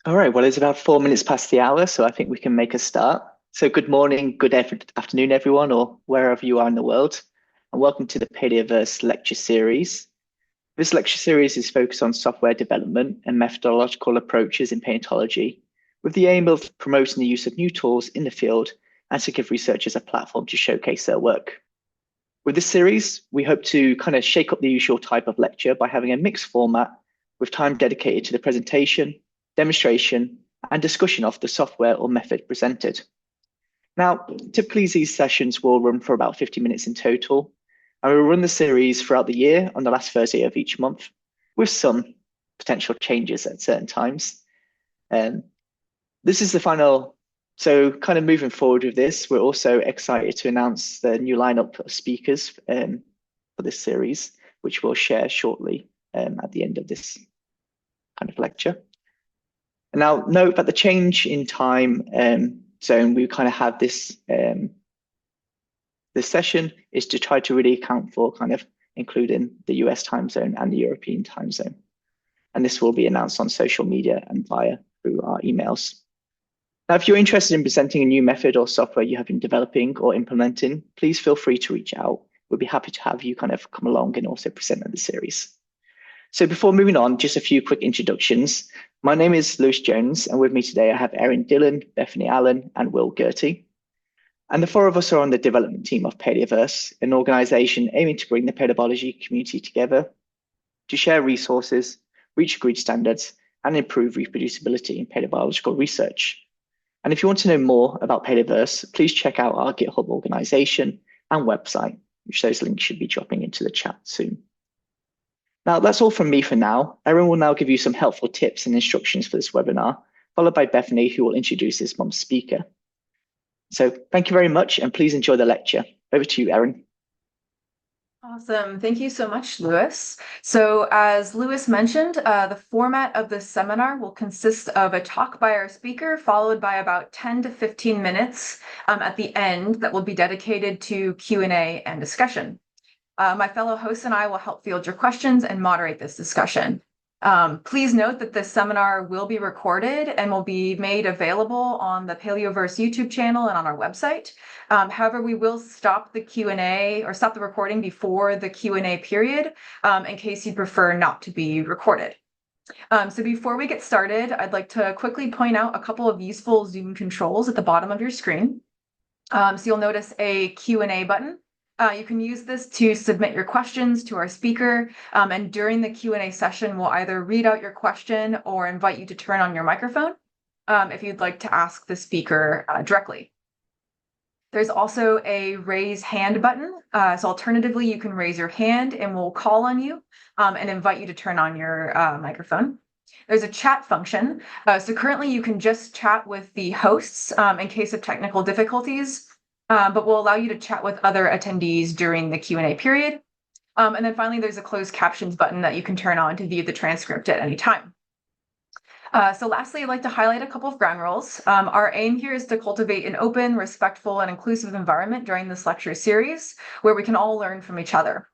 All right, well, it's about 4 minutes past the hour, so I think we can make a start. So, good morning, afternoon, everyone, or wherever you are in the world, and welcome to the Palaeoverse Lecture Series. This lecture series is focused on software development and methodological approaches in paleontology, with the aim of promoting the use of new tools in the field and to give researchers a platform to showcase their work. With this series, we hope to kind of shake up the usual type of lecture by having a mixed format with time dedicated to the presentation, demonstration, and discussion of the software or method presented. Now, typically these sessions will run for about 50 minutes in total, and we will run the series throughout the year on the last Thursday of each month, with some potential changes at certain times. This is the final, so kind of moving forward with this, we're also excited to announce the new lineup of speakers for this series, which we'll share shortly at the end of this kind of lecture. And now note that the change in time zone we kind of have this session is to try to really account for kind of including the US time zone and the European time zone. And this will be announced on social media and through our emails. Now, if you're interested in presenting a new method or software you have been developing or implementing, please feel free to reach out. We'll be happy to have you kind of come along and also present at the series. So before moving on, just a few quick introductions. My name is Lewis Jones, and with me today I have Erin Dillon, Bethany Allen, and Will Gertie. And the four of us are on the development team of Paleoverse, an organization aiming to bring the paleobiology community together to share resources, reach agreed standards, and improve reproducibility in paleobiological research. And if you want to know more about Paleoverse, please check out our GitHub organization and website, which those links should be dropping into the chat soon. Now, that's all from me for now. Erin will now give you some helpful tips and instructions for this webinar, followed by Bethany, who will introduce this month's speaker. So thank you very much, and please enjoy the lecture. Over to you, Erin. Awesome. Thank you so much, Lewis. So as Lewis mentioned, the format of this seminar will consist of a talk by our speaker, followed by about 10 to 15 minutes at the end that will be dedicated to Q&A and discussion. My fellow hosts and I will help field your questions and moderate this discussion. Please note that this seminar will be recorded and will be made available on the Paleoverse YouTube channel and on our website. However, we will stop the Q&A or stop the recording before the Q&A period in case you'd prefer not to be recorded. So before we get started, I'd like to quickly point out a couple of useful Zoom controls at the bottom of your screen. So you'll notice a Q&A button. You can use this to submit your questions to our speaker, and during the Q&A session, we'll either read out your question or invite you to turn on your microphone if you'd like to ask the speaker directly. There's also a raise hand button. So alternatively, you can raise your hand and we'll call on you and invite you to turn on your microphone. There's a chat function. So currently you can just chat with the hosts in case of technical difficulties. But we'll allow you to chat with other attendees during the Q&A period. And then finally, there's a closed captions button that you can turn on to view the transcript at any time. So lastly, I'd like to highlight a couple of ground rules. Our aim here is to cultivate an open, respectful, and inclusive environment during this lecture series where we can all learn from each other.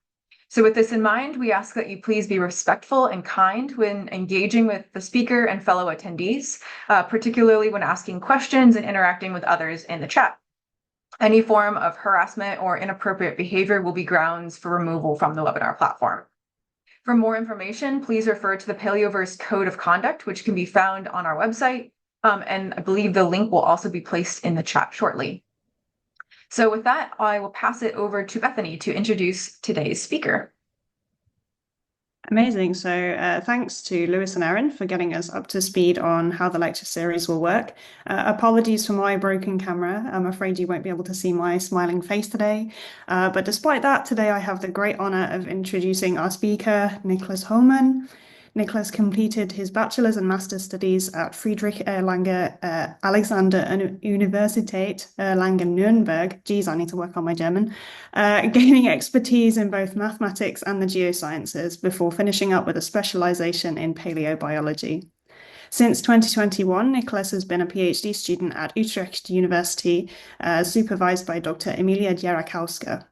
So with this in mind, we ask that you please be respectful and kind when engaging with the speaker and fellow attendees, particularly when asking questions and interacting with others in the chat. Any form of harassment or inappropriate behavior will be grounds for removal from the webinar platform. For more information, please refer to the Paleoverse Code of Conduct, which can be found on our website. And I believe the link will also be placed in the chat shortly. So with that, I will pass it over to Bethany to introduce today's speaker. Amazing. So thanks to Lewis and Erin for getting us up to speed on how the lecture series will work. Apologies for my broken camera. I'm afraid you won't be able to see my smiling face today. But despite that, today I have the great honor of introducing our speaker, Niklas Hohmann. Niklas completed his bachelor's and master's studies at Friedrich Erlanger Alexander Universität Erlangen-Nuremberg. Geez, I need to work on my German. Gaining expertise in both mathematics and the geosciences before finishing up with a specialization in paleobiology. Since 2021, Niklas has been a PhD student at Utrecht University, supervised by Dr. Emilia Dzierakowska.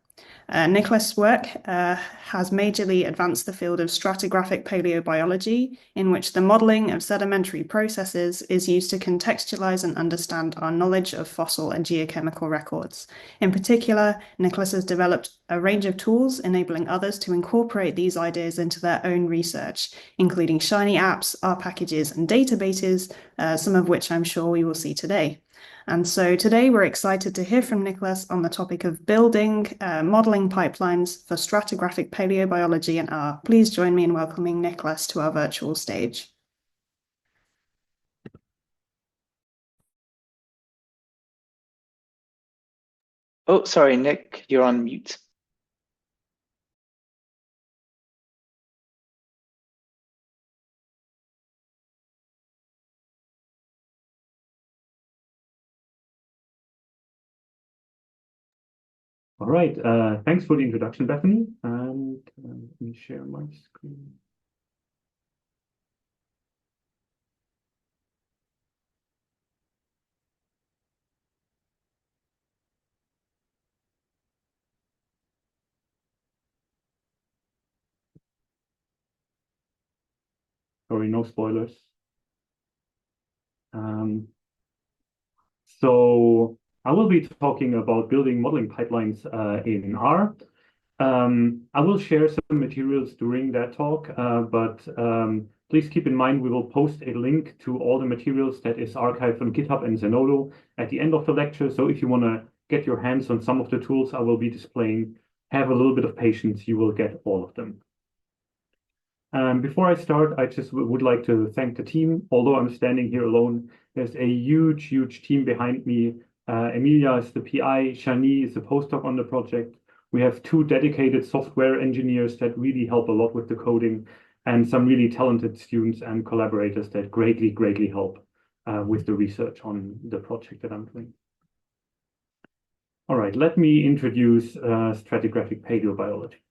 Niklas' work has majorly advanced the field of stratigraphic paleobiology, in which the modeling of sedimentary processes is used to contextualize and understand our knowledge of fossil and geochemical records. In particular, Niklas has developed a range of tools enabling others to incorporate these ideas into their own research, including Shiny apps, R packages, and databases, some of which I'm sure we will see today. And so today we're excited to hear from Niklas on the topic of building modeling pipelines for stratigraphic paleobiology and R. Please join me in welcoming Niklas to our virtual stage. Oh, sorry, Nick, you're on mute. All right, thanks for the introduction, Bethany. And let me share my screen. Sorry, no spoilers. So I will be talking about building modeling pipelines in R. I will share some materials during that talk, but please keep in mind we will post a link to all the materials that is archived on GitHub and Zenodo at the end of the lecture. So if you want to get your hands on some of the tools I will be displaying, have a little bit of patience, you will get all of them. Before I start, I just would like to thank the team. Although I'm standing here alone, there's a huge team behind me. Emilia is the PI, Shani is the postdoc on the project. We have 2 dedicated software engineers that really help a lot with the coding, and some really talented students and collaborators that greatly help with the research on the project that I'm doing. All right, let me introduce stratigraphic paleobiology.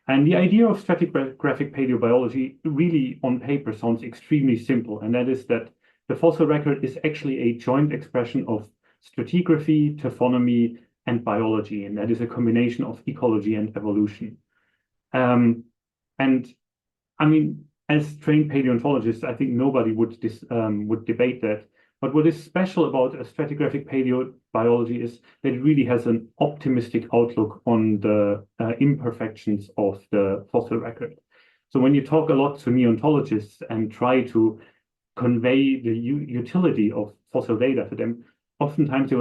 And the idea of stratigraphic paleobiology really on paper sounds extremely simple, and that is that the fossil record is actually a joint expression of stratigraphy, taphonomy, and biology, and that is a combination of ecology and evolution. And I mean, as trained paleontologists, I think nobody would debate that. But what is special about a stratigraphic paleobiology is that it really has an optimistic outlook on the imperfections of the fossil record. So when you talk a lot to neontologists and try to convey the utility of fossil data to them, oftentimes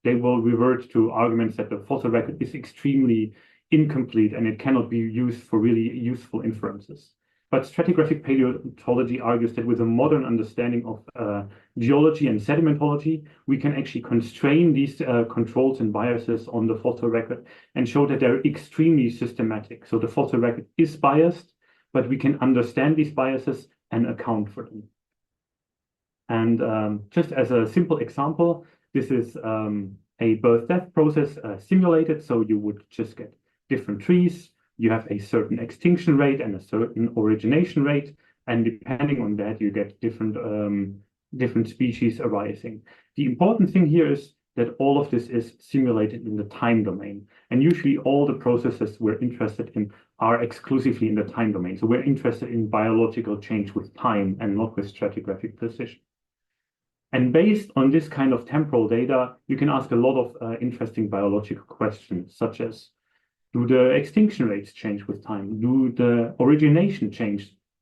they will revert to arguments that the fossil record is extremely incomplete and it cannot be used for really useful inferences. But stratigraphic paleontology argues that with a modern understanding of geology and sedimentology, we can actually constrain these controls and biases on the fossil record and show that they're extremely systematic. So the fossil record is biased, but we can understand these biases and account for them. And just as a simple example, this is a birth-death process simulated. So you would just get different trees. You have a certain extinction rate and a certain origination rate, and depending on that, you get different species arising. The important thing here is that all of this is simulated in the time domain, and usually all the processes we're interested in are exclusively in the time domain. So we're interested in biological change with time and not with stratigraphic precision. And based on this kind of temporal data, you can ask a lot of interesting biological questions, such as, do the extinction rates change with time? Do the origination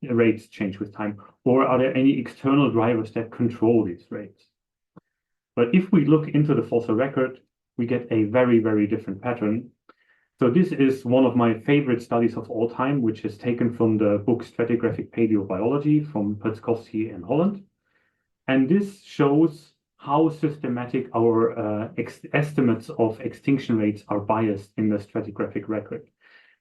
rates change with time? Or are there any external drivers that control these rates? But if we look into the fossil record, we get a very different pattern. So this is one of my favorite studies of all time, which is taken from the book Stratigraphic Paleobiology from Petskovsky in Holland. And this shows how systematic our estimates of extinction rates are biased in the stratigraphic record.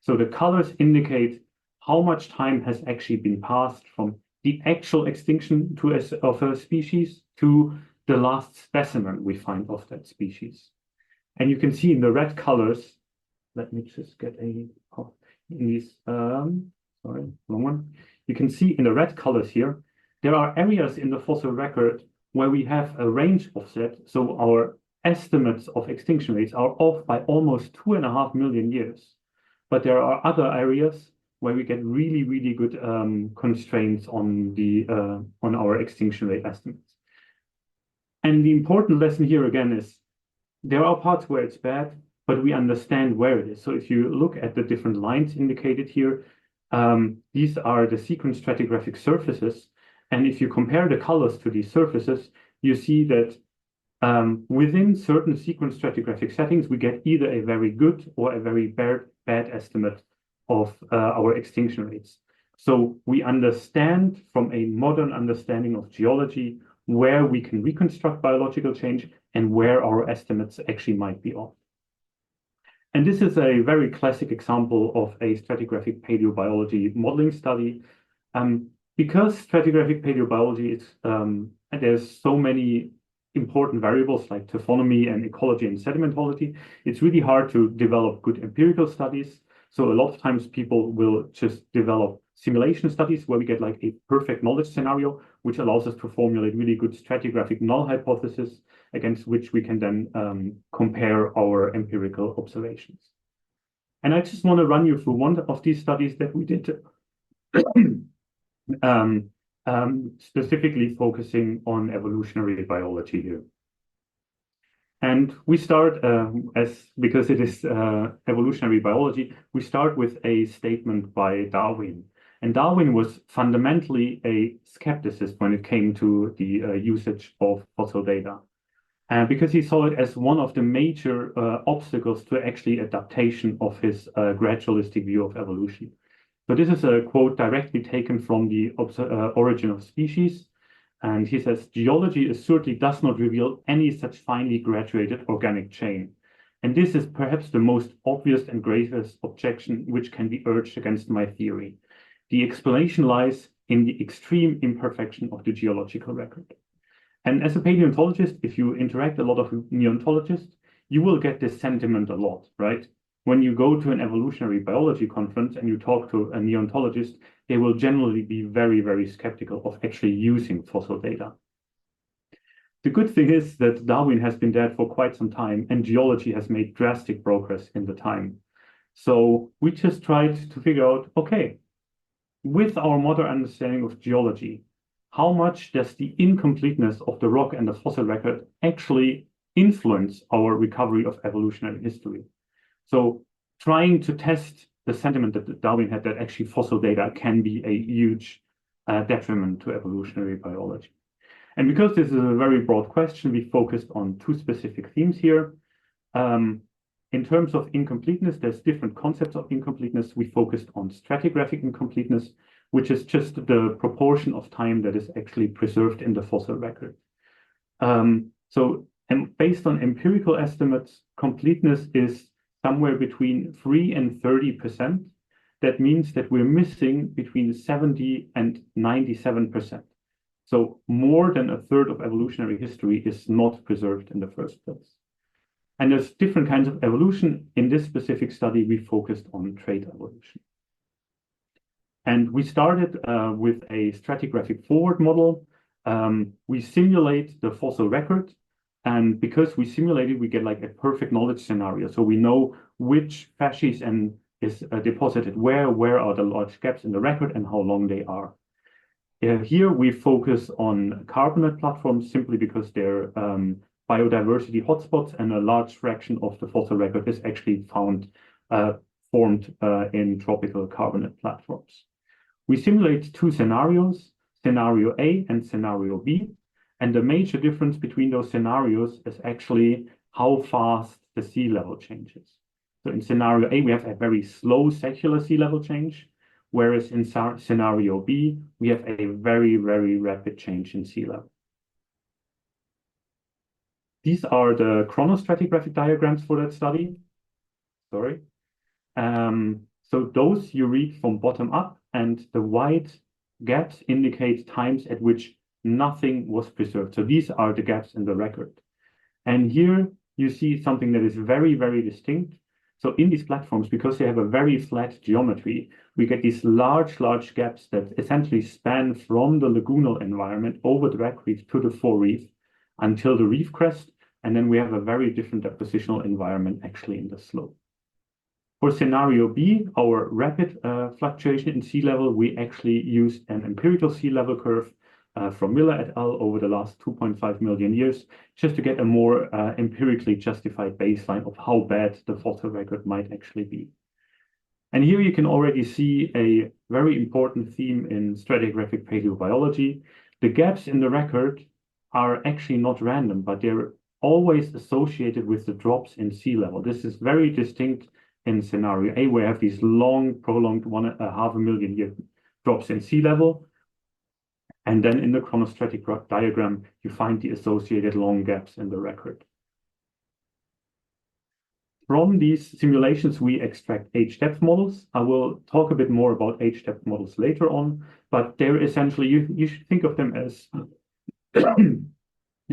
So the colors indicate how much time has actually been passed from the actual extinction of a species to the last specimen we find of that species. And you can see in the red colors, let me just get in these, sorry, wrong one. You can see in the red colors here, there are areas in the fossil record where we have a range offset, so our estimates of extinction rates are off by almost 2.5 million years. but there are other areas where we get really, really good constraints on our extinction rate estimates. And the important lesson here again is there are parts where it's bad, but we understand where it is. So if you look at the different lines indicated here, these are the sequence stratigraphic surfaces. And if you compare the colors to these surfaces, you see that within certain sequence stratigraphic settings, we get either a very good or a very bad estimate of our extinction rates. So we understand from a modern understanding of geology where we can reconstruct biological change and where our estimates actually might be off. And this is a very classic example of a stratigraphic paleobiology modeling study. Because stratigraphic paleobiology is, there's so many important variables like taphonomy and ecology and sedimentology, it's really hard to develop good empirical studies. So a lot of times people will just develop simulation studies where we get like a perfect knowledge scenario, which allows us to formulate really good stratigraphic null hypothesis against which we can then compare our empirical observations. And I just want to run you through one of these studies that we did, specifically focusing on evolutionary biology here. And we start, because it is evolutionary biology, we start with a statement by Darwin. And Darwin was fundamentally a skepticist when it came to the usage of fossil data. Because he saw it as one of the major obstacles to actually adaptation of his gradualistic view of evolution. So this is a quote directly taken from the Origin of Species. And he says, geology assuredly does not reveal any such finely graduated organic chain. And this is perhaps the most obvious and gravest objection which can be urged against my theory. The explanation lies in the extreme imperfection of the geological record. And as a paleontologist, if you interact a lot of neontologists, you will get this sentiment a lot, right? When you go to an evolutionary biology conference and you talk to a neontologist, they will generally be very, very skeptical of actually using fossil data. The good thing is that Darwin has been dead for quite some time and geology has made drastic progress in the time. So we just tried to figure out, okay, with our modern understanding of geology, how much does the incompleteness of the rock and the fossil record actually influence our recovery of evolutionary history? So trying to test the sentiment that Darwin had that actually fossil data can be a huge detriment to evolutionary biology. And because this is a very broad question, we focused on two specific themes here. In terms of incompleteness, there's different concepts of incompleteness. We focused on stratigraphic incompleteness, which is just the proportion of time that is actually preserved in the fossil record. And based on empirical estimates, completeness is somewhere between 3 and 30%. That means that we're missing between 70 and 97%. So more than a third of evolutionary history is not preserved in the first place. And there's different kinds of evolution. In this specific study, we focused on trait evolution. And we started with a stratigraphic forward model. We simulate the fossil record. And because we simulated, we get like a perfect knowledge scenario. So we know which fascies is deposited where are the large gaps in the record and how long they are. Here we focus on carbonate platforms simply because they're biodiversity hotspots and a large fraction of the fossil record is actually formed in tropical carbonate platforms. We simulate two scenarios, scenario A and scenario B. And the major difference between those scenarios is actually how fast the sea level changes. So in scenario A, we have a very slow secular sea level change, whereas in scenario B, we have a very, very rapid change in sea level. These are the chronostratigraphic diagrams for that study. Sorry. So those you read from bottom up, and the white gaps indicate times at which nothing was preserved. So these are the gaps in the record. And here you see something that is very, very distinct. So in these platforms, because they have a very flat geometry, we get these large, large gaps that essentially span from the lagoonal environment over the wreck reef to the forereef until the reef crest. And then we have a very different depositional environment actually in the slope. For scenario B, our rapid fluctuation in sea level, we actually used an empirical sea level curve from Miller et al. Over the last 2.5 million years, just to get a more empirically justified baseline of how bad the fossil record might actually be. And here you can already see a very important theme in stratigraphic paleobiology. The gaps in the record are actually not random, but they're always associated with the drops in sea level. This is very distinct in scenario A, where you have these long, prolonged 1.5 million year drops in sea level. And then in the chronostratic diagram, you find the associated long gaps in the record. From these simulations, we extract age-depth models. I will talk a bit more about age-depth models later on, but they're essentially, you should think of them as,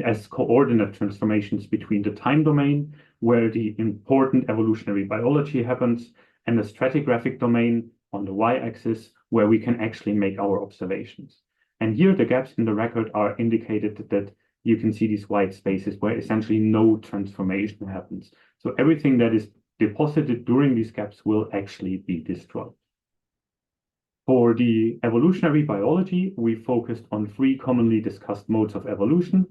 as coordinate transformations between the time domain, where the important evolutionary biology happens, and the stratigraphic domain on the y-axis, where we can actually make our observations. And here the gaps in the record are indicated that you can see these white spaces where essentially no transformation happens. So everything that is deposited during these gaps will actually be destroyed. For the evolutionary biology, we focused on 3 commonly discussed modes of evolution.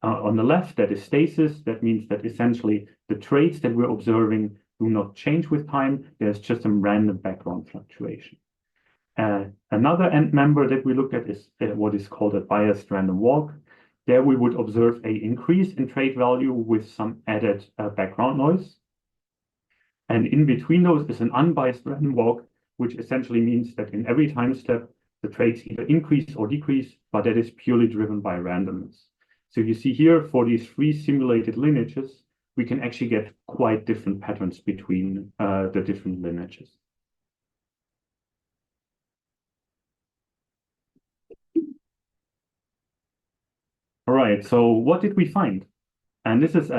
On the left, that is stasis. That means that essentially the traits that we're observing do not change with time. There's just some random background fluctuation. Another end member that we looked at is what is called a biased random walk. There we would observe an increase in trait value with some added background noise. And in between those is an unbiased random walk, which essentially means that in every time step, the traits either increase or decrease, but that is purely driven by randomness. So you see here, for these 3 simulated lineages, we can actually get quite different patterns between the different lineages. All right, so what did we find? And this is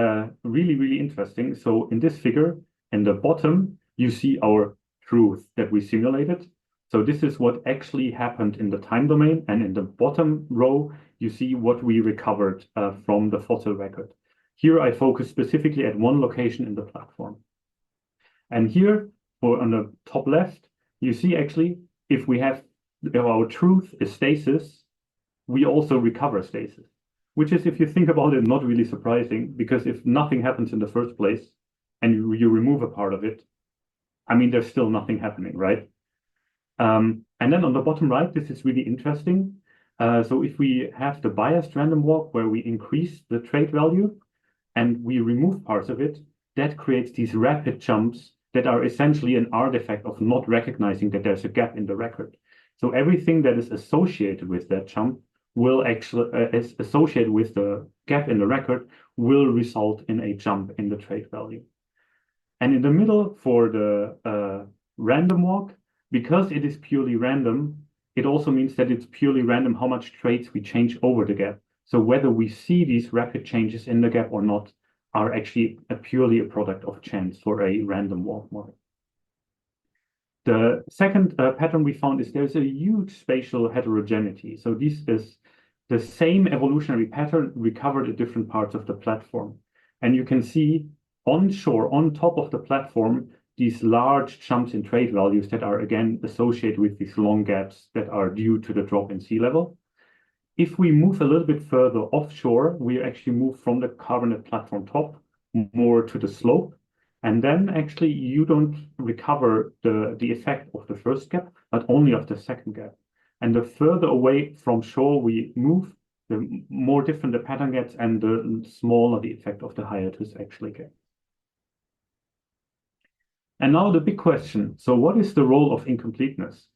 really, really interesting. So in this figure, in the bottom, you see our truth that we simulated. So this is what actually happened in the time domain. And in the bottom row, you see what we recovered from the fossil record. Here, I focus specifically at one location in the platform. And here, on the top left, you see actually, if our truth is stasis, we also recover stasis. Which is, if you think about it, not really surprising, because if nothing happens in the first place and you remove a part of it, I mean, there's still nothing happening, right? And then on the bottom right, this is really interesting. So if we have the biased random walk where we increase the trait value and we remove parts of it, that creates these rapid jumps that are essentially an artifact of not recognizing that there's a gap in the record. So everything that is associated with that jump will actually, is associated with the gap in the record, will result in a jump in the trait value. And in the middle, for the random walk, because it is purely random, it also means that it's purely random how much traits we change over the gap. So whether we see these rapid changes in the gap or not are actually purely a product of chance for a random walk model. The second pattern we found is there's a huge spatial heterogeneity. So this is the same evolutionary pattern recovered at different parts of the platform. And you can see onshore, on top of the platform, these large jumps in trait values that are again associated with these long gaps that are due to the drop in sea level. If we move a little bit further offshore, we actually move from the carbonate platform top more to the slope. And then actually you don't recover the effect of the first gap, but only of the second gap. And the further away from shore we move, the more different the pattern gets and the smaller the effect of the hiatus actually gets. And now the big question. So what is the role of incompleteness?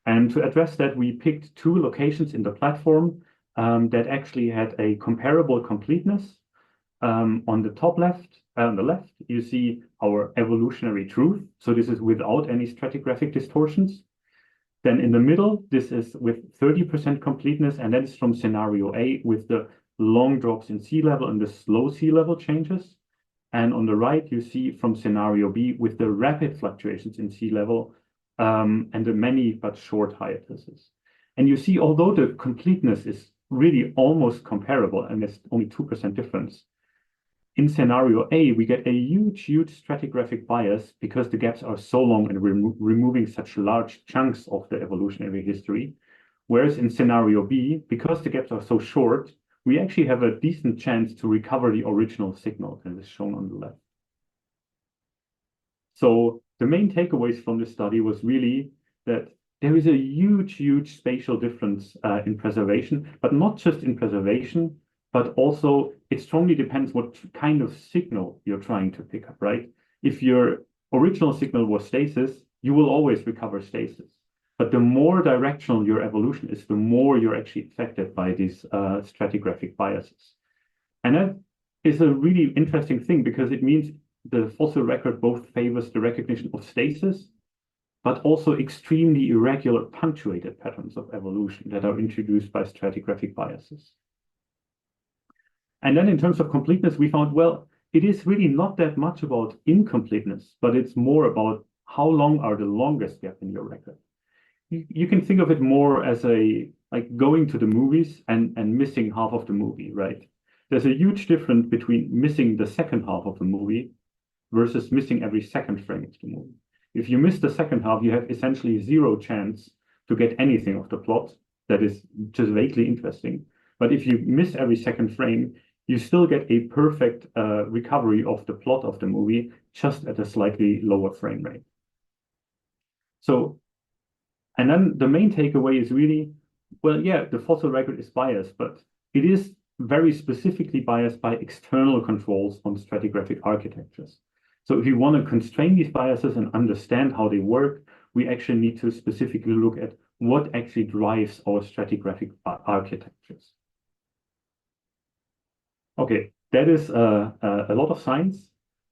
And to address that, we picked 2 locations in the platform that actually had a comparable completeness. On the top left, on the left, you see our evolutionary truth. So this is without any stratigraphic distortions. Then in the middle, this is with 30% completeness, and that is from scenario A with the long drops in sea level and the slow sea level changes. And on the right, you see from scenario B with the rapid fluctuations in sea level and the many but short hiatuses. And you see, although the completeness is really almost comparable and there's only 2% difference, in scenario A, we get a huge stratigraphic bias because the gaps are so long and we're removing such large chunks of the evolutionary history. Whereas in scenario B, because the gaps are so short, we actually have a decent chance to recover the original signal that is shown on the left. So the main takeaways from this study was really that there is a huge spatial difference in preservation, but not just in preservation, but also it strongly depends what kind of signal you're trying to pick up, right? If your original signal was stasis, you will always recover stasis. But the more directional your evolution is, the more you're actually affected by these stratigraphic biases. And that is a really interesting thing because it means the fossil record both favors the recognition of stasis, but also extremely irregular punctuated patterns of evolution that are introduced by stratigraphic biases. And then in terms of completeness, we found, well, it is really not that much about incompleteness, but it's more about how long are the longest gap in your record. You can think of it more as like going to the movies and missing half of the movie, right? There's a huge difference between missing the second half of the movie versus missing every second frame of the movie. If you miss the second half, you have essentially zero chance to get anything of the plot that is just vaguely interesting. But if you miss every second frame, you still get a perfect recovery of the plot of the movie, just at a slightly lower frame rate. So, and then the main takeaway is really, well, yeah, the fossil record is biased, but it is very specifically biased by external controls on stratigraphic architectures. So if you want to constrain these biases and understand how they work, we actually need to specifically look at what actually drives our stratigraphic architectures. Okay, that is a lot of science.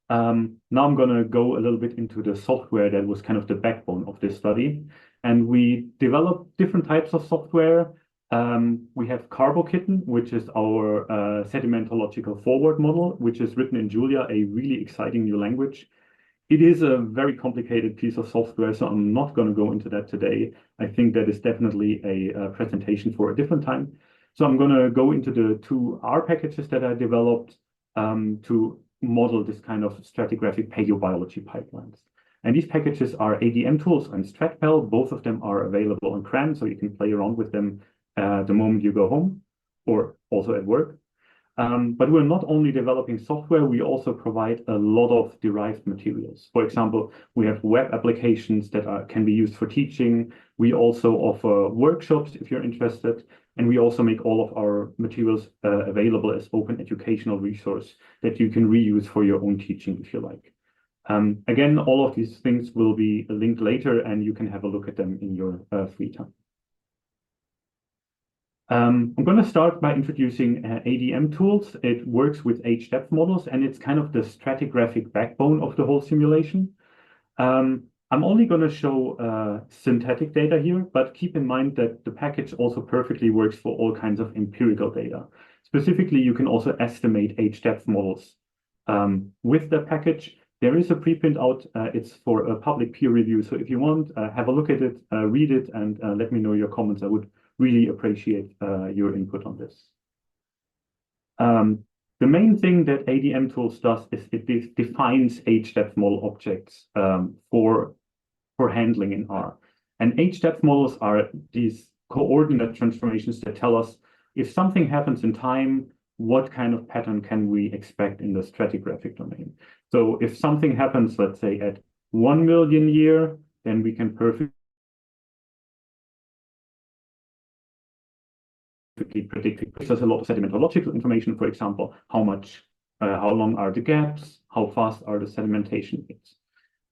Now I'm going to go a little bit into the software that was kind of the backbone of this study. And we developed different types of software. We have Carbokitten, which is our sedimentological forward model, which is written in Julia, a really exciting new language. It is a very complicated piece of software, so I'm not going to go into that today. I think that is definitely a presentation for a different time. So I'm going to go into the two R packages that I developed to model this kind of stratigraphic paleobiology pipelines. And these packages are ADM tools and StratPal. Both of them are available on CRAN, so you can play around with them the moment you go home or also at work. But we're not only developing software, we also provide a lot of derived materials. For example, we have web applications that can be used for teaching. We also offer workshops if you're interested. And we also make all of our materials available as open educational resource that you can reuse for your own teaching if you like. Again, all of these things will be linked later and you can have a look at them in your free time. I'm going to start by introducing ADM tools. It works with age-depth models, and it's kind of the stratigraphic backbone of the whole simulation. I'm only going to show synthetic data here, but keep in mind that the package also perfectly works for all kinds of empirical data. Specifically, you can also estimate age-depth models with the package. There is a preprint out. It's for a public peer review. So if you want, have a look at it, read it, and let me know your comments. I would really appreciate your input on this. The main thing that ADM tools does is it defines age-depth model objects for handling in R. And age-depth models are these coordinate transformations that tell us if something happens in time, what kind of pattern can we expect in the stratigraphic domain. So if something happens, let's say at 1 million year, then we can perfectly predict it. There's a lot of sedimentological information, for example, how long are the gaps, how fast are the sedimentation rates.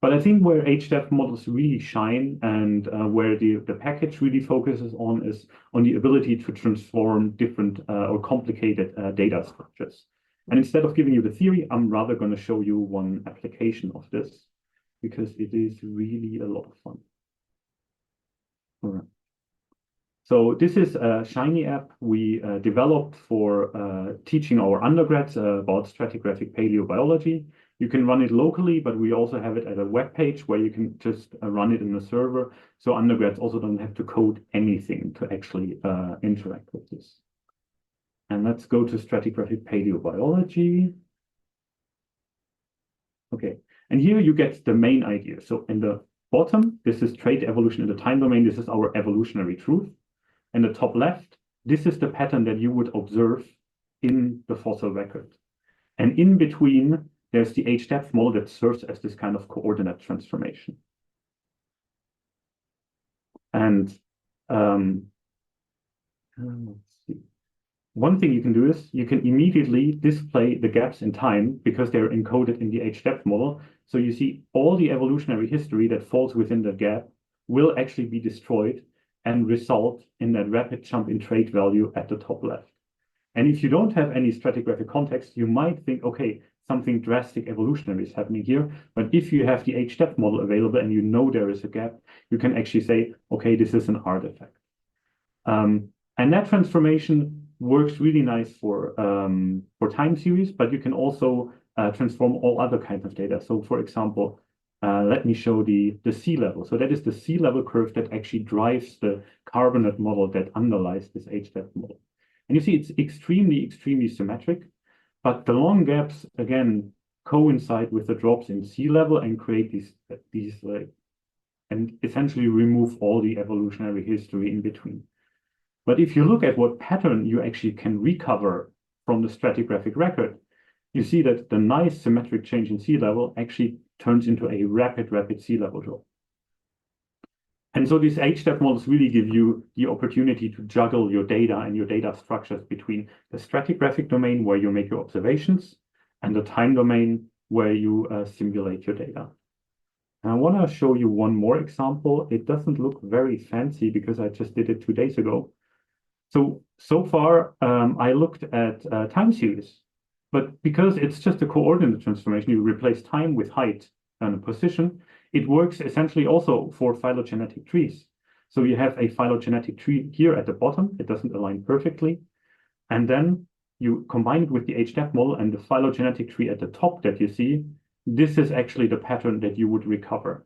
But I think where age-depth models really shine and where the package really focuses on is on the ability to transform different or complicated data structures. And instead of giving you the theory, I'm rather going to show you one application of this because it is really a lot of fun. All right. So this is a Shiny app we developed for teaching our undergrads about stratigraphic paleobiology. You can run it locally, but we also have it at a web page where you can just run it in a server. So undergrads also don't have to code anything to actually interact with this. And let's go to stratigraphic paleobiology. Okay, and here you get the main idea. So in the bottom, this is trait evolution in the time domain. This is our evolutionary truth. And the top left, this is the pattern that you would observe in the fossil record. And in between, there's the age-depth model that serves as this kind of coordinate transformation. And let's see. One thing you can do is you can immediately display the gaps in time because they're encoded in the age-depth model. So you see all the evolutionary history that falls within the gap will actually be destroyed and result in that rapid jump in trait value at the top left. And if you don't have any stratigraphic context, you might think, okay, something drastic evolutionary is happening here. But if you have the age-depth model available and you know there is a gap, you can actually say, okay, this is an artifact. And that transformation works really nice for time series, but you can also transform all other kinds of data. So for example, let me show the sea level. So that is the sea level curve that actually drives the carbonate model that underlies this age-depth model. And you see it's extremely, extremely symmetric, but the long gaps, again, coincide with the drops in sea level and create these and essentially remove all the evolutionary history in between. But if you look at what pattern you actually can recover from the stratigraphic record, you see that the nice symmetric change in sea level actually turns into a rapid sea level drop. And so these age-depth models really give you the opportunity to juggle your data and your data structures between the stratigraphic domain where you make your observations and the time domain where you simulate your data. And I want to show you one more example. It doesn't look very fancy because I just did it 2 days ago. So far, I looked at time series, but because it's just a coordinate transformation, you replace time with height and position. It works essentially also for phylogenetic trees. So you have a phylogenetic tree here at the bottom. It doesn't align perfectly. And then you combine it with the age-depth model and the phylogenetic tree at the top that you see. This is actually the pattern that you would recover.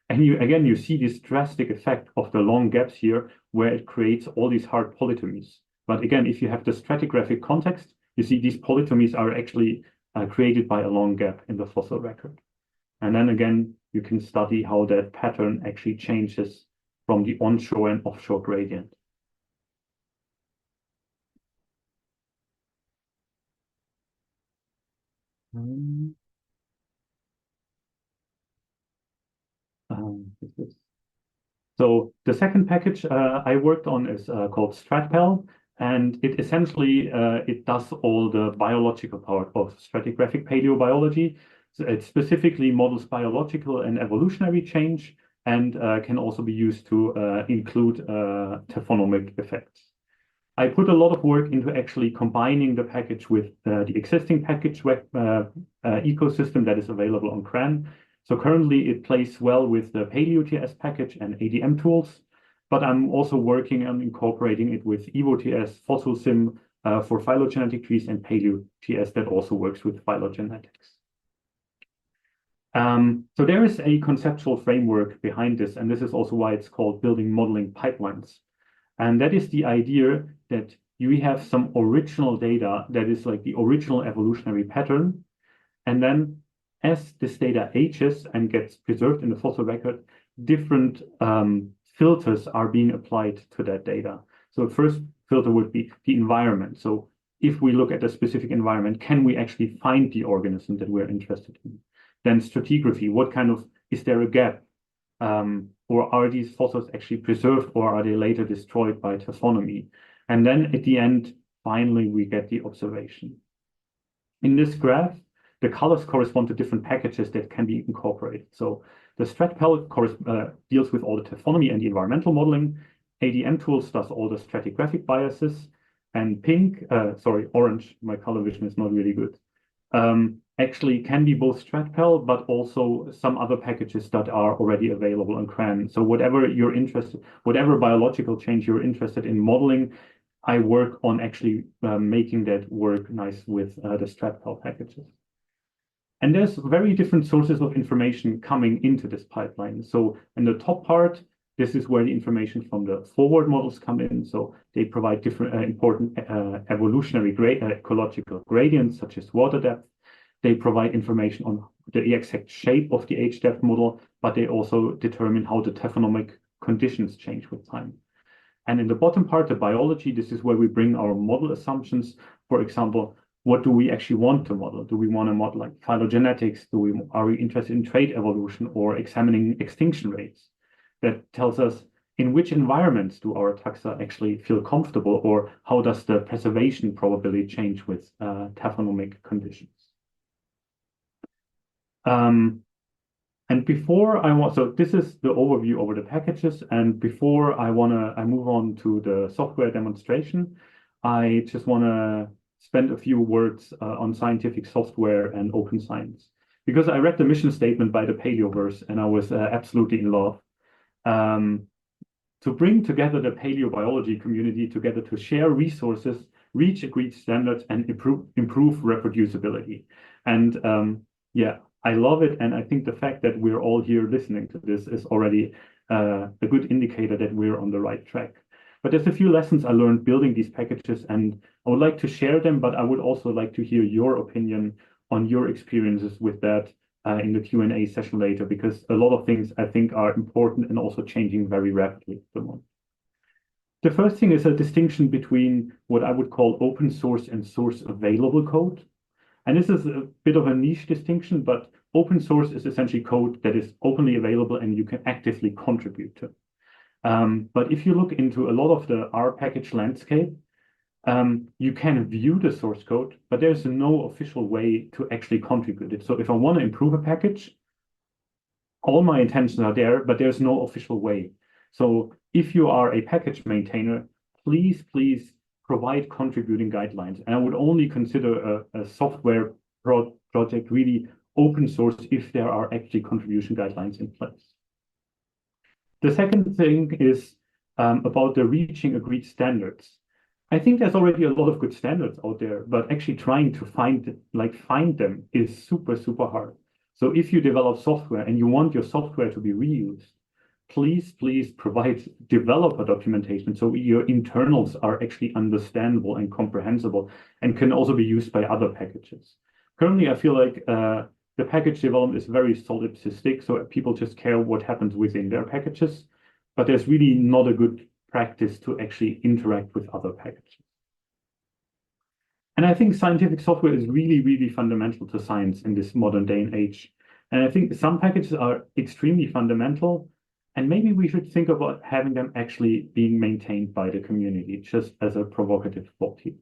And you see this drastic effect of the long gaps here where it creates all these hard polytomies. But again, if you have the stratigraphic context, you see these polytomies are actually created by a long gap in the fossil record. And then again, you can study how that pattern actually changes from the onshore and offshore gradient. So the second package I worked on is called StratPal, and it essentially it does all the biological part of stratigraphic paleobiology. So it specifically models biological and evolutionary change and can also be used to include taphonomic effects. I put a lot of work into actually combining the package with the existing package web ecosystem that is available on CRAN. So currently it plays well with the PaleoTS package and ADM tools, but I'm also working on incorporating it with EvoTS, FossilSim for phylogenetic trees, and PaleoTS that also works with phylogenetics. So there is a conceptual framework behind this, and this is also why it's called building modeling pipelines. And that is the idea that you have some original data that is like the original evolutionary pattern. And then as this data ages and gets preserved in the fossil record, different filters are being applied to that data. So the first filter would be the environment. So if we look at a specific environment, can we actually find the organism that we're interested in? Then stratigraphy, what kind of, is there a gap? Or are these fossils actually preserved, or are they later destroyed by taphonomy? And then at the end, finally, we get the observation. In this graph, the colors correspond to different packages that can be incorporated. So the StratPal deals with all the taphonomy and the environmental modeling. ADM tools does all the stratigraphic biases. And orange, my color vision is not really good, actually can be both StratPal, but also some other packages that are already available on CRAN. So whatever you're interested, whatever biological change you're interested in modeling, I work on actually making that work nice with the StratPal packages. And there's very different sources of information coming into this pipeline. So in the top part, this is where the information from the forward models come in. So they provide different important evolutionary ecological gradients, such as water depth. They provide information on the exact shape of the HDEF model, but they also determine how the taphonomic conditions change with time. And in the bottom part, the biology, this is where we bring our model assumptions. For example, what do we actually want to model? Do we want to model like phylogenetics? Are we interested in trait evolution or examining extinction rates? That tells us in which environments do our taxa actually feel comfortable, or how does the preservation probability change with taphonomic conditions? And before so this is the overview over the packages. And before I move on to the software demonstration, I just want to spend a few words on scientific software and open science, because I read the mission statement by the Palaeoverse and I was absolutely in love. To bring together the paleobiology community together to share resources, reach agreed standards, and improve reproducibility. And yeah, I love it. And I think the fact that we're all here listening to this is already a good indicator that we're on the right track. But there's a few lessons I learned building these packages, and I would like to share them, but I would also like to hear your opinion on your experiences with that in the Q&A session later, because a lot of things I think are important and also changing very rapidly at the moment. The first thing is a distinction between what I would call open source and source available code. And this is a bit of a niche distinction, but open source is essentially code that is openly available and you can actively contribute to. But if you look into a lot of the R package landscape, you can view the source code, but there's no official way to actually contribute it. So if I want to improve a package, all my intentions are there, but there's no official way. So if you are a package maintainer, please provide contributing guidelines. And I would only consider a software project really open source if there are actually contribution guidelines in place. The second thing is about the reaching agreed standards. I think there's already a lot of good standards out there, but actually trying to find them is super, super hard. So if you develop software and you want your software to be reused, please provide developer documentation so your internals are actually understandable and comprehensible and can also be used by other packages. Currently, I feel like the package development is very solipsistic, so people just care what happens within their packages, but there's really not a good practice to actually interact with other packages. And I think scientific software is really fundamental to science in this modern day and age. And I think some packages are extremely fundamental, and maybe we should think about having them actually being maintained by the community, just as a provocative thought here.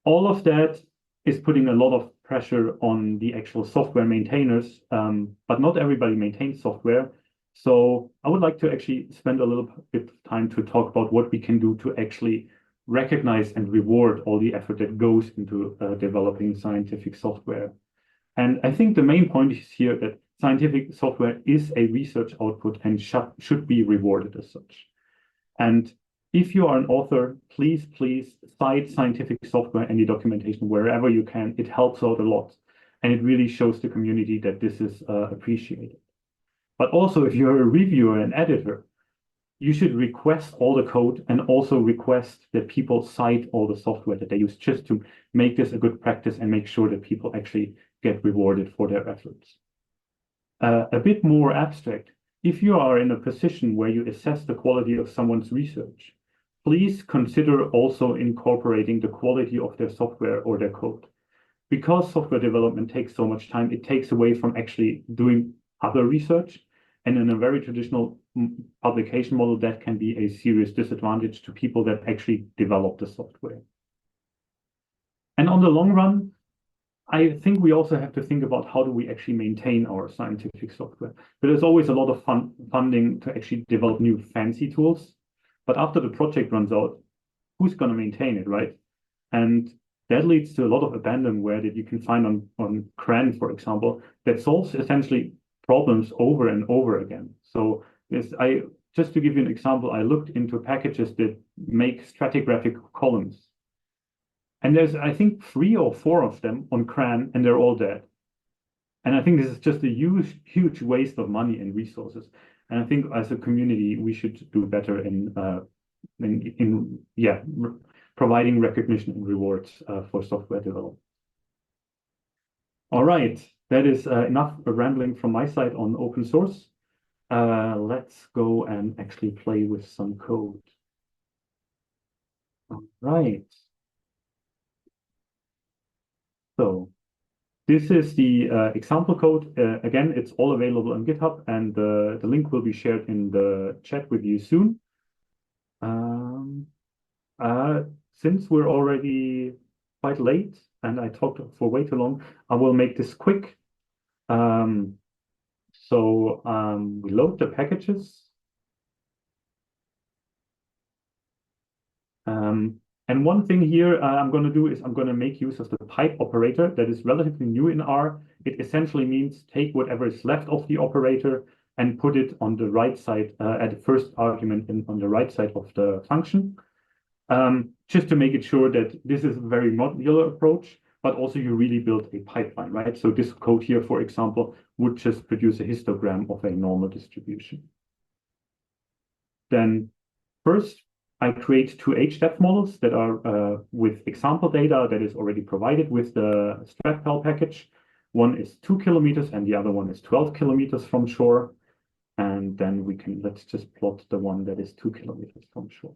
All of that is putting a lot of pressure on the actual software maintainers, but not everybody maintains software. So I would like to actually spend a little bit of time to talk about what we can do to actually recognize and reward all the effort that goes into developing scientific software. And I think the main point is here that scientific software is a research output and should be rewarded as such. And if you are an author, please cite scientific software and the documentation wherever you can. It helps out a lot, and it really shows the community that this is appreciated. But also, if you're a reviewer and editor, you should request all the code and also request that people cite all the software that they use, just to make this a good practice and make sure that people actually get rewarded for their efforts. A bit more abstract, if you are in a position where you assess the quality of someone's research, please consider also incorporating the quality of their software or their code. Because software development takes so much time, it takes away from actually doing other research. And in a very traditional publication model, that can be a serious disadvantage to people that actually develop the software. And on the long run, I think we also have to think about how do we actually maintain our scientific software. There's always a lot of funding to actually develop new fancy tools. But after the project runs out, who's going to maintain it, right? And that leads to a lot of abandonware that you can find on CRAN, for example, that solves essentially problems over and over again. So just to give you an example, I looked into packages that make stratigraphic columns. And there's, I think, 3 or 4 of them on CRAN, and they're all dead. And I think this is just a huge waste of money and resources. And I think as a community, we should do better in providing recognition and rewards for software development. All right. that is enough rambling from my side on open source. Let's go and actually play with some code. All right. So this is the example code. Again, it's all available on GitHub, and the link will be shared in the chat with you soon. Since we're already quite late and I talked for way too long, I will make this quick. We load the packages. And one thing here I'm going to do is I'm going to make use of the pipe operator that is relatively new in R. It essentially means take whatever is left of the operator and put it on the right side at the first argument on the right side of the function. Just to make it sure that this is a very modular approach, but also you really build a pipeline, right? So this code here, for example, would just produce a histogram of a normal distribution. Then first, I create two H-depth models that are with example data that is already provided with the stratpal package. One is 2 kilometers and the other one is 12 kilometers from shore. And then let's just plot the one that is 2 kilometers from shore.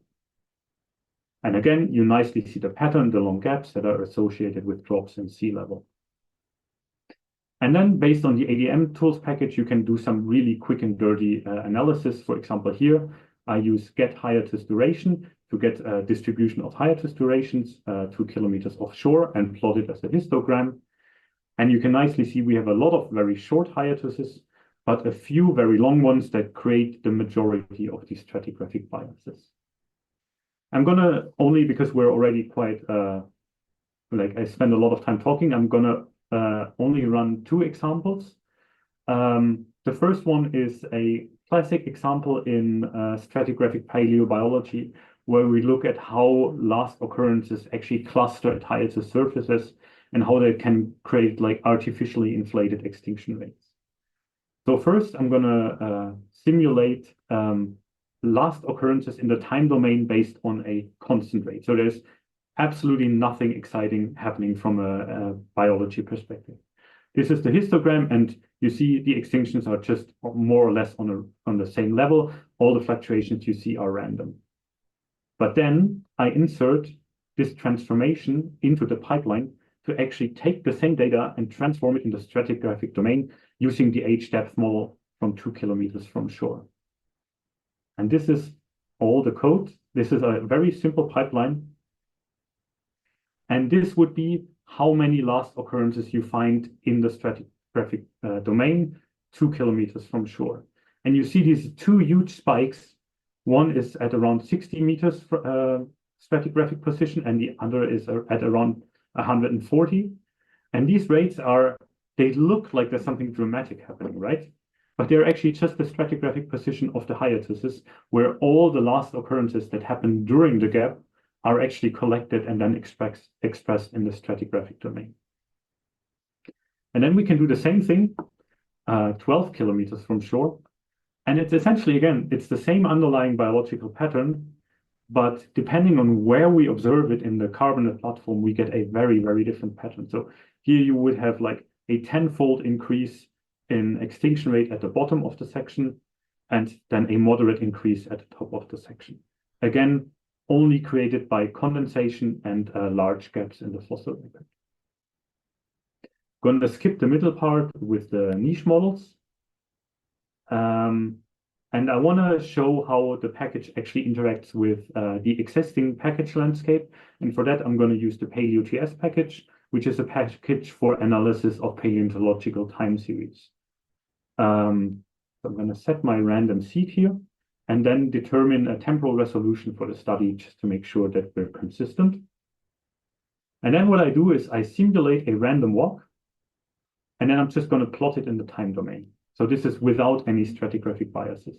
And again, you nicely see the pattern, the long gaps that are associated with drops in sea level. And then based on the ADM tools package, you can do some really quick and dirty analysis. For example, here, I use get hiatus duration to get a distribution of hiatus durations 2 kilometers offshore and plot it as a histogram. And you can nicely see we have a lot of very short hiatuses, but a few very long ones that create the majority of these stratigraphic biases. I'm gonna only, because we're already quite, I spend a lot of time talking, I'm gonna only run two examples. The first one is a classic example in stratigraphic paleobiology, where we look at how last occurrences actually cluster at hiatus surfaces and how they can create like artificially inflated extinction rates. So first, I'm gonna simulate last occurrences in the time domain based on a constant rate. So there's absolutely nothing exciting happening from a biology perspective. This is the histogram, and you see the extinctions are just more or less on the same level. All the fluctuations you see are random. But then I insert this transformation into the pipeline to actually take the same data and transform it into stratigraphic domain using the H-depth model from 2 kilometers from shore. And this is all the code. This is a very simple pipeline. And this would be how many last occurrences you find in the stratigraphic domain 2 kilometers from shore. And you see these two huge spikes. One is at around 60 meters stratigraphic position, and the other is at around 140. And these rates they look like there's something dramatic happening, right? But they're actually just the stratigraphic position of the hiatuses, where all the last occurrences that happen during the gap are actually collected and then expressed in the stratigraphic domain. And then we can do the same thing, 12 kilometers from shore. And it's essentially, again, it's the same underlying biological pattern, but depending on where we observe it in the carbonate platform, we get a very, very different pattern. So here you would have like a 10-fold increase in extinction rate at the bottom of the section, and then a moderate increase at the top of the section. Again, only created by condensation and large gaps in the fossil record. Going to skip the middle part with the niche models. And I want to show how the package actually interacts with the existing package landscape. And for that, I'm going to use the paleoTS package, which is a package for analysis of paleontological time series. So I'm going to set my random seed here and then determine a temporal resolution for the study just to make sure that we're consistent. And then what I do is I simulate a random walk, and then I'm just going to plot it in the time domain. So this is without any stratigraphic biases.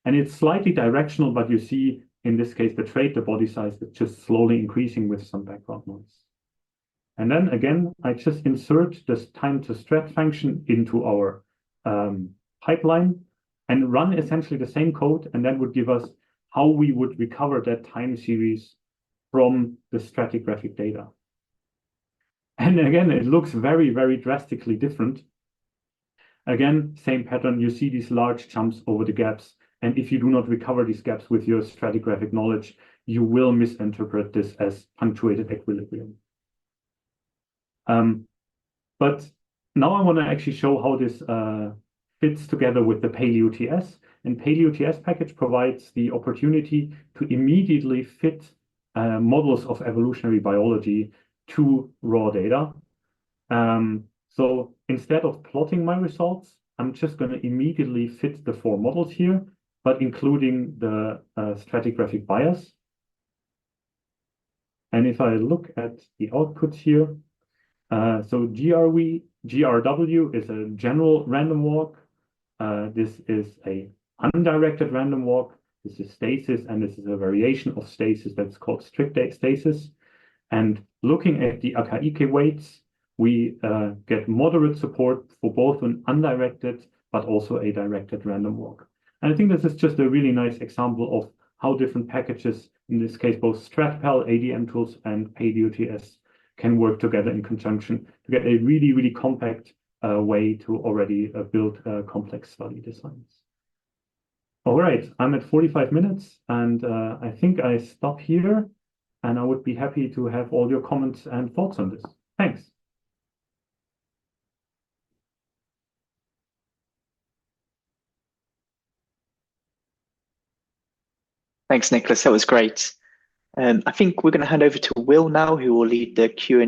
And it's slightly directional, but you see in this case, the trait, the body size is just slowly increasing with some background noise. And then again, I just insert this time to strat function into our pipeline and run essentially the same code, and that would give us how we would recover that time series from the stratigraphic data. And again, it looks very, very drastically different. Again, same pattern, you see these large jumps over the gaps. And if you do not recover these gaps with your stratigraphic knowledge, you will misinterpret this as punctuated equilibrium. But now I want to actually show how this fits together with the PaleoTS. And PaleoTS package provides the opportunity to immediately fit models of evolutionary biology to raw data. So instead of plotting my results, I'm just going to immediately fit the 4 models here, but including the stratigraphic bias. And if I look at the outputs here, so GRW is a general random walk. This is a undirected random walk. This is stasis, and this is a variation of stasis that's called strict stasis. And looking at the Akaike weights, we get moderate support for both an undirected but also a directed random walk. And I think this is just a really nice example of how different packages, in this case, both StratPal, ADM tools, and PaleoTS can work together in conjunction to get a really, really compact way to already build complex study designs. All right, I'm at 45 minutes, and I think I stop here, and I would be happy to have all your comments and thoughts on this. Thanks. Thanks, Niklas. That was great. I think we're going to hand over to Will now, who will lead the Q&A